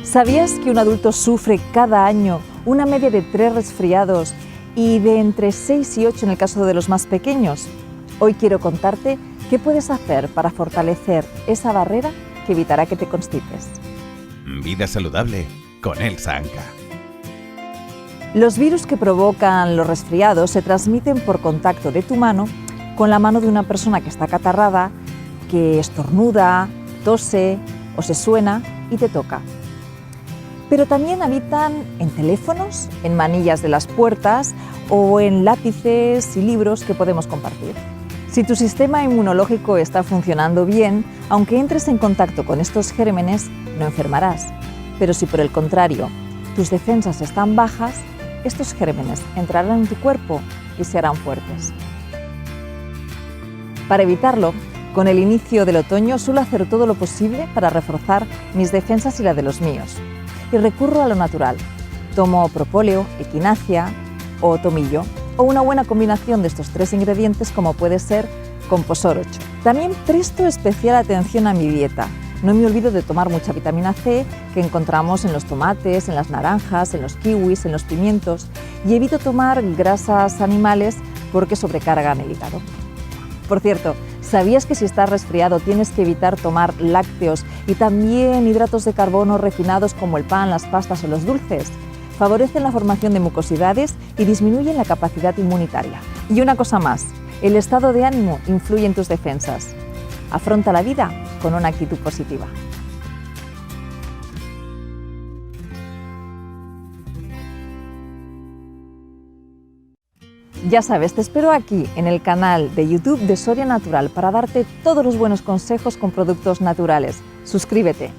¿Sabías que un adulto sufre cada año una media de 3 resfriados y de entre 6 y 8 en el caso de los más pequeños? Hoy quiero contarte qué puedes hacer para fortalecer esa barrera que evitará que te constipes. Vida saludable con Elsa Anca. Los virus que provocan los resfriados se transmiten por contacto de tu mano con la mano de una persona que está catarrada, que estornuda, tose o se suena y te toca. Pero también habitan en teléfonos, en manillas de las puertas o en lápices y libros que podemos compartir. Si tu sistema inmunológico está funcionando bien, aunque entres en contacto con estos gérmenes, no enfermarás. Pero si por el contrario, tus defensas están bajas, estos gérmenes entrarán en tu cuerpo y se harán fuertes. Para evitarlo, con el inicio del otoño suelo hacer todo lo posible para reforzar mis defensas y la de los míos. Y recurro a lo natural. Tomo propóleo, equinacia o tomillo, o una buena combinación de estos 3 ingredientes como puede ser Composor 8. También presto especial atención a mi dieta. No me olvido de tomar mucha vitamina C que encontramos en los tomates, en las naranjas, en los kiwis, en los pimientos, y evito tomar grasas animales porque sobrecargan el hígado. Por cierto, ¿sabías que si estás resfriado tienes que evitar tomar lácteos y también hidratos de carbono refinados como el pan, las pastas o los dulces? Favorecen la formación de mucosidades y disminuyen la capacidad inmunitaria. Y una cosa más, el estado de ánimo influye en tus defensas. Afronta la vida con una actitud positiva. Ya sabes, te espero aquí en el canal de YouTube de Soria Natural para darte todos los buenos consejos con productos naturales. Suscríbete.